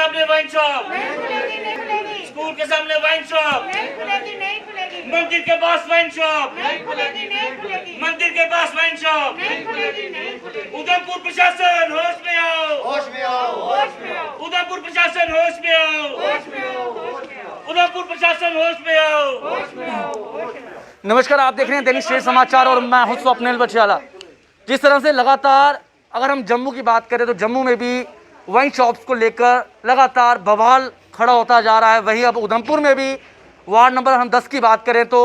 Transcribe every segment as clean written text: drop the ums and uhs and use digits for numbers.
सामने wine shop, नहीं खुलेगी, नहीं खुलेगी, स्कूल के सामने वाइन शॉप, नहीं खुलेगी, नहीं खुलेगी, मंदिर के पास वाइन शॉप, नहीं खुलेगी, नहीं खुलेगी, मंदिर के पास वाइन शॉप। नहीं खुलेगी, नहीं खुलेगी, उधमपुर प्रशासन होश में आओ, होश में आओ, होश में आओ, उधमपुर प्रशासन होश में आओ, होश में आओ, होश में आओ, उधमपुर प्रशासन होश में आओ। होश में आओ, होश में आओ। नमस्कार, आप देख रहे हैं दैनिक सवेरा समाचार और मैं हूं स्वप्निल बछियाला। जिस तरह से लगातार अगर हम जम्मू की बात करें तो जम्मू में भी वाइन शॉप्स को लेकर लगातार बवाल खड़ा होता जा रहा है। वहीं अब उधमपुर में भी वार्ड नंबर हम 10 की बात करें तो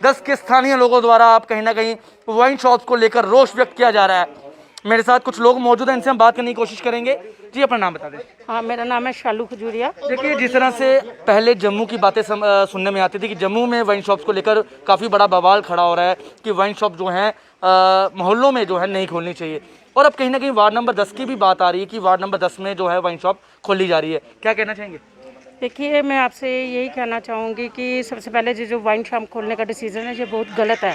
10 के स्थानीय लोगों द्वारा अब कहीं ना कहीं वाइन शॉप्स को लेकर रोष व्यक्त किया जा रहा है। मेरे साथ कुछ लोग मौजूद हैं, इनसे हम बात करने की कोशिश करेंगे। जी, अपना नाम बता दें। हाँ, मेरा नाम है शालू खजूरिया। देखिए, जिस तरह से पहले जम्मू की बातें सुनने में आती थी कि जम्मू में वाइन शॉप्स को लेकर काफ़ी बड़ा बवाल खड़ा हो रहा है कि वाइन शॉप जो हैं मोहल्लों में जो है नहीं खोलनी चाहिए, और अब कहीं ना कहीं वार्ड नंबर 10 की भी बात आ रही है कि वार्ड नंबर 10 में जो है वाइन शॉप खोली जा रही है। क्या कहना चाहेंगे? देखिए, मैं आपसे यही कहना चाहूँगी कि सबसे पहले जो वाइन शॉप खोलने का डिसीज़न है ये बहुत गलत है,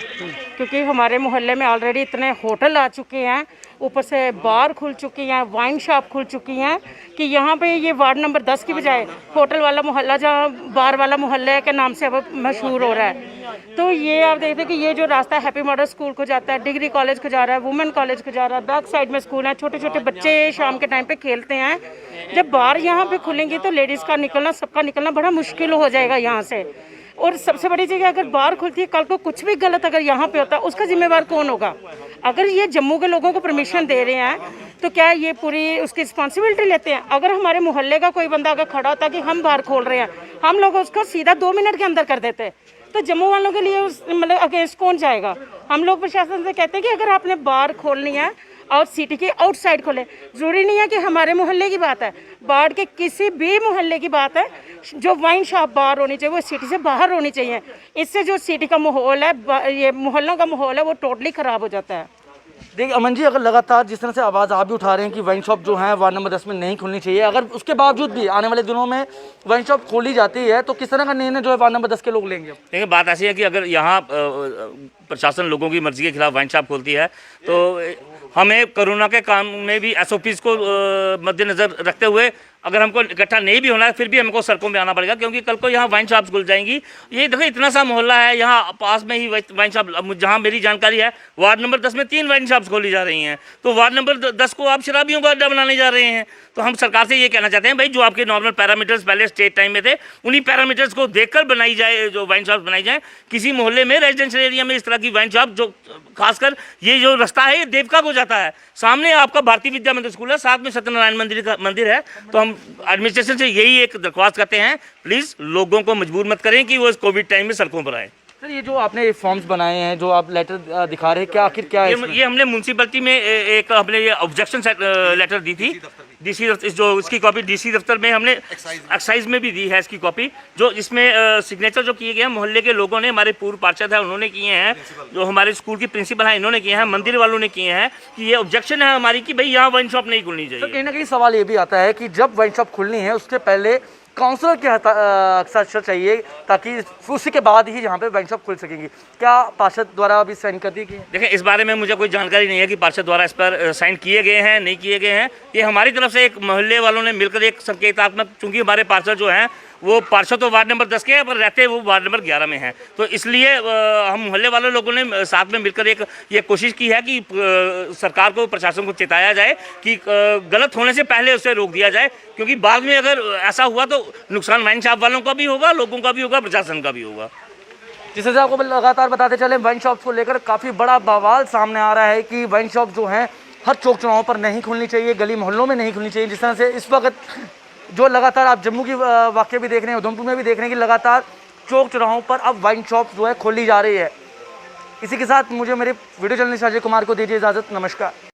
क्योंकि हमारे मोहल्ले में ऑलरेडी इतने होटल आ चुके हैं, ऊपर से बार खुल चुकी हैं, वाइन शॉप खुल चुकी हैं कि यहाँ पे ये वार्ड नंबर 10 की बजाय होटल वाला मोहल्ला जहाँ बार वाला मोहल्ले के नाम से अब मशहूर हो रहा है। तो ये आप देखते हैं कि ये जो रास्ता हैप्पी मॉडल स्कूल को जाता है, डिग्री कॉलेज को जा रहा है, वुमेन कॉलेज को जा रहा है, बैक साइड में स्कूल है, छोटे छोटे बच्चे शाम के टाइम पे खेलते हैं। जब बार यहाँ पे खुलेंगी तो लेडीज़ का निकलना, सबका निकलना बड़ा मुश्किल हो जाएगा यहाँ से। और सबसे बड़ी चीज़, अगर बार खुलती है, कल को कुछ भी गलत अगर यहाँ पे होता है उसका जिम्मेवार कौन होगा? अगर ये जम्मू के लोगों को परमिशन दे रहे हैं तो क्या ये पूरी उसकी रिस्पॉन्सिबिलिटी लेते हैं? अगर हमारे मोहल्ले का कोई बंदा अगर खड़ा होता कि हम बार खोल रहे हैं, हम लोग उसको सीधा 2 मिनट के अंदर कर देते, तो जम्मू वालों के लिए उस मतलब अगेंस्ट कौन जाएगा? हम लोग प्रशासन से कहते हैं कि अगर आपने बार खोलनी है और सिटी के आउटसाइड खोले। ज़रूरी नहीं है कि हमारे मोहल्ले की बात है, बाढ़ के किसी भी मोहल्ले की बात है, जो वाइन शॉप बाहर होनी चाहिए वो सिटी से बाहर होनी चाहिए। इससे जो सिटी का माहौल है, ये मोहल्लों का माहौल है, वो टोटली ख़राब हो जाता है। देखिए अमन जी, अगर लगातार जिस तरह से आवाज़ आप भी उठा रहे हैं कि वाइन शॉप जो है वार्ड नंबर 10 में नहीं खुलनी चाहिए, अगर उसके बावजूद भी आने वाले दिनों में वाइन शॉप खोली जाती है तो किस तरह का निर्णय जो है वार्ड नंबर 10 के लोग लेंगे? देखिए, बात ऐसी है कि अगर यहाँ प्रशासन लोगों की मर्जी के खिलाफ वाइन शॉप खोलती है तो हमें कोरोना के काम में भी SOPs को मद्देनज़र रखते हुए अगर हमको इकट्ठा नहीं भी होना है फिर भी हमको सड़कों में आना पड़ेगा, क्योंकि कल को यहाँ वाइन शॉप्स खुल जाएंगी। ये देखो, इतना सा मोहल्ला है, यहाँ पास में ही वाइन शॉप, जहाँ मेरी जानकारी है वार्ड नंबर 10 में 3 वाइन शॉप्स खोली जा रही हैं, तो वार्ड नंबर 10 को आप शराबियों का अड्डा बनाने जा रहे हैं। तो हम सरकार से ये कहना चाहते हैं, भाई जो आपके नॉर्मल पैरामीटर्स पहले स्टेट टाइम में थे, उन्हीं पैरामीटर्स को देखकर बनाई जाए, जो वाइन शॉप बनाई जाए। किसी मोहल्ले में रेजिडेंशियल एरिया में इस तरह की वाइन शॉप, जो खासकर ये जो रास्ता है ये देवका को जाता है, सामने आपका भारतीय विद्या मंदिर स्कूल है, साथ में सत्यनारायण मंदिर है। तो हम एडमिनिस्ट्रेशन से यही एक दरख्वास्त करते हैं, प्लीज़ लोगों को मजबूर मत करें कि वो इस कोविड टाइम में सड़कों पर आए। सर, ये जो आपने फॉर्म्स बनाए हैं, जो आप लेटर दिखा रहे हैं, क्या आखिर क्या है ये हमने म्यूनसिपैलिटी में एक हमने ये ऑब्जेक्शन लेटर दी थी, DC दफ्तर, जो इसकी कॉपी DC दफ्तर में हमने एक्साइज में भी दी है इसकी कॉपी, जो इसमें सिग्नेचर जो किए गए हैं मोहल्ले के लोगों ने, हमारे पूर्व पार्षद है उन्होंने किए हैं, जो हमारे स्कूल की प्रिंसिपल है इन्होंने किए हैं, मंदिर वालों ने किए हैं, कि ये ऑब्जेक्शन है हमारी कि भाई यहाँ वाइन शॉप नहीं खुलनी चाहिए। तो कहीं ना कहीं सवाल ये भी आता है कि जब वाइन शॉप खुलनी है उसके पहले काउंसलर के हस्ताक्षर चाहिए, ताकि उसी के बाद ही यहाँ पे वाइन शॉप खुल सकेंगी। क्या पार्षद द्वारा अभी साइन कर दी गई? देखिए, इस बारे में मुझे कोई जानकारी नहीं है कि पार्षद द्वारा इस पर साइन किए गए हैं नहीं किए गए हैं। ये हमारी तरफ से एक मोहल्ले वालों ने मिलकर एक संकेतात्मक, चूंकि हमारे पार्षद जो हैं वो पार्षद तो वार्ड नंबर 10 के हैं पर रहते वो वार्ड नंबर 11 में हैं, तो इसलिए हम मोहल्ले वाले लोगों ने साथ में मिलकर एक ये कोशिश की है कि सरकार को, प्रशासन को चेताया जाए कि गलत होने से पहले उसे रोक दिया जाए, क्योंकि बाद में अगर ऐसा हुआ तो नुकसान वाइन शॉप वालों का भी होगा, लोगों का भी होगा, प्रशासन का भी होगा। जिस हिसाब को लगातार बताते चले, वाइन शॉप्स को लेकर काफ़ी बड़ा बवाल सामने आ रहा है कि वाइन शॉप जो हैं हर चौक चौराहों पर नहीं खुलनी चाहिए, गली मोहल्लों में नहीं खुलनी चाहिए। जिस तरह से इस वक्त जो लगातार आप जम्मू की वाक़या भी देख रहे हैं, उधमपुर में भी देख रहे हैं कि लगातार चौक चौराहों पर अब वाइन शॉप जो है खोली जा रही है। इसी के साथ मुझे मेरे वीडियो जर्नलिस्ट अजय कुमार को दीजिए इजाज़त। नमस्कार।